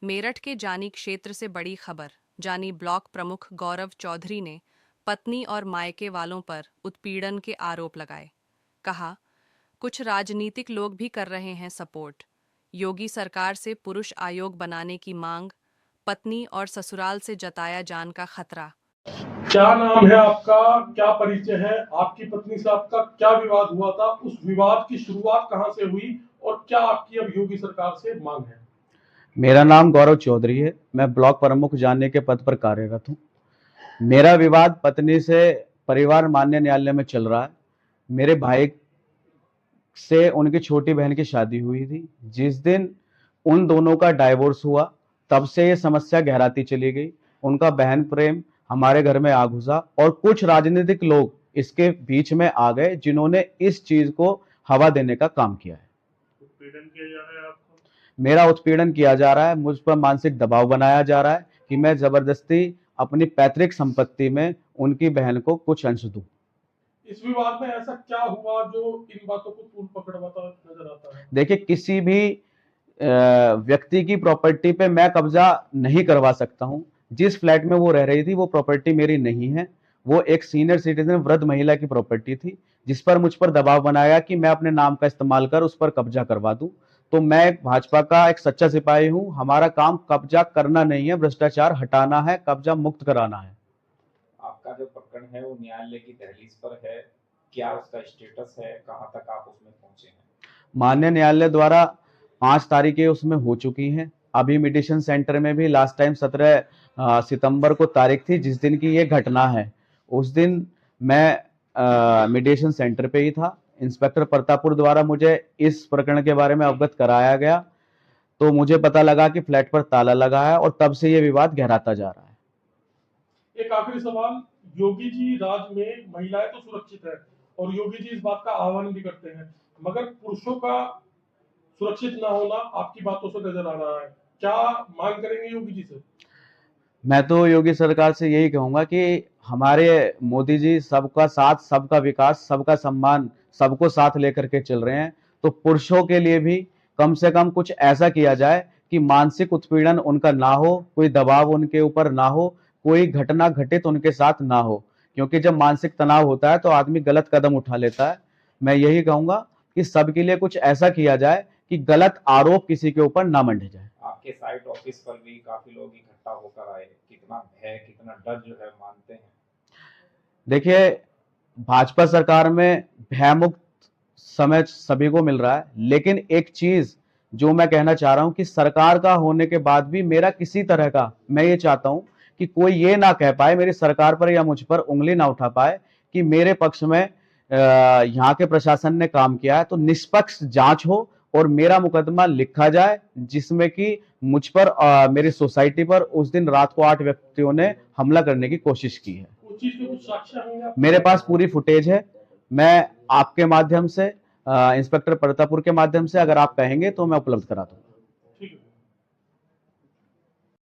मेरठ के जानी क्षेत्र से बड़ी खबर। जानी ब्लॉक प्रमुख गौरव चौधरी ने पत्नी और मायके वालों पर उत्पीड़न के आरोप लगाए। कहा, कुछ राजनीतिक लोग भी कर रहे हैं सपोर्ट। योगी सरकार से पुरुष आयोग बनाने की मांग। पत्नी और ससुराल से जताया जान का खतरा। क्या नाम है आपका, क्या परिचय है, आपकी पत्नी से आपका क्या विवाद हुआ था, उस विवाद की शुरुआत कहां से हुई और क्या आपकी अब योगी सरकार से मांग है? मेरा नाम गौरव चौधरी है। मैं ब्लॉक प्रमुख जानने के पद पर कार्यरत हूँ। मेरा विवाद पत्नी से परिवार मान्य न्यायालय में चल रहा है। मेरे भाई से उनकी छोटी बहन की शादी हुई थी। जिस दिन उन दोनों का डाइवोर्स हुआ, तब से ये समस्या गहराती चली गई। उनका बहन प्रेम हमारे घर में आ घुसा और कुछ राजनीतिक लोग इसके बीच में आ गए, जिन्होंने इस चीज को हवा देने का काम किया है। उत्पीड़न किया जा रहा है आपको? मेरा उत्पीड़न किया जा रहा है, मुझ पर मानसिक दबाव बनाया जा रहा है कि मैं जबरदस्ती अपनी पैतृक संपत्ति में उनकी बहन को कुछ अंश दूं। इस विवाद में ऐसा क्या हुआ जो इन बातों को तूल पकड़वाता नजर आता है? देखिए, किसी भी व्यक्ति की प्रॉपर्टी पे मैं कब्जा नहीं करवा सकता हूं। जिस फ्लैट में वो रह रही थी, वो प्रॉपर्टी मेरी नहीं है। वो एक सीनियर सिटीजन वृद्ध महिला की प्रॉपर्टी थी, जिस पर मुझ पर दबाव बनाया कि मैं अपने नाम का इस्तेमाल कर उस पर कब्जा करवा दूं। तो मैं एक भाजपा का एक सच्चा सिपाही हूं। हमारा काम कब्जा करना नहीं है, भ्रष्टाचार हटाना है, कब्जा मुक्त कराना है। आपका जो प्रकरण है वो न्यायालय की दहलीज पर है, क्या उसका स्टेटस है, कहां तक आप उसमें पहुंचे हैं? माननीय न्यायालय द्वारा 5 तारीखें उसमें हो चुकी हैं। अभी मीडिएशन सेंटर में भी लास्ट टाइम 17 सितंबर को तारीख थी, जिस दिन की ये घटना है। उस दिन मैं मीडिएशन सेंटर पे ही था। इंस्पेक्टर प्रतापुर द्वारा मुझे इस प्रकरण के बारे में अवगत कराया गया, तो मुझे पता लगा कि फ्लैट पर ताला लगा है और तब से ये विवाद गहराता जा रहा है। एक आखिरी सवाल, योगी जी राज में महिलाएं तो सुरक्षित है और योगी जी इस बात का आह्वान भी करते हैं, मगर पुरुषों का सुरक्षित ना होना आपकी बातों से नजर आ रहा है। क्या मांग करेंगे योगी जी से? मैं तो योगी सरकार से यही कहूंगा कि हमारे मोदी जी सबका साथ, सबका विकास, सबका सम्मान, सबको साथ लेकर के चल रहे हैं। तो पुरुषों के लिए भी कम से कम कुछ ऐसा किया जाए कि मानसिक उत्पीड़न उनका ना हो, कोई दबाव उनके ऊपर ना हो, कोई घटना घटित उनके साथ ना हो। क्योंकि जब मानसिक तनाव होता है तो आदमी गलत कदम उठा लेता है। मैं यही कहूंगा कि सबके लिए कुछ ऐसा किया जाए कि गलत आरोप किसी के ऊपर ना मंडे जाए। आपके साइट ऑफिस पर भी काफी लोग इकट्ठा होकर आए, कितना भय, कितना डर जो है मानते हैं? देखिए, भाजपा सरकार में भयमुक्त समय सभी को मिल रहा है, लेकिन एक चीज जो मैं कहना चाह रहा हूं कि सरकार का होने के बाद भी मेरा किसी तरह का, मैं ये चाहता हूं कि कोई ये ना कह पाए, मेरी सरकार पर या मुझ पर उंगली ना उठा पाए कि मेरे पक्ष में यहाँ के प्रशासन ने काम किया है। तो निष्पक्ष जांच हो और मेरा मुकदमा लिखा जाए, जिसमें कि मुझ पर मेरी सोसाइटी पर उस दिन रात को 8 व्यक्तियों ने हमला करने की कोशिश की है। उस चीज के कुछ साक्ष्य होंगे आपके मेरे पास? पास पूरी फुटेज है। मैं आपके माध्यम से, इंस्पेक्टर प्रतापुर के माध्यम से, अगर आप कहेंगे तो मैं उपलब्ध करा दूं।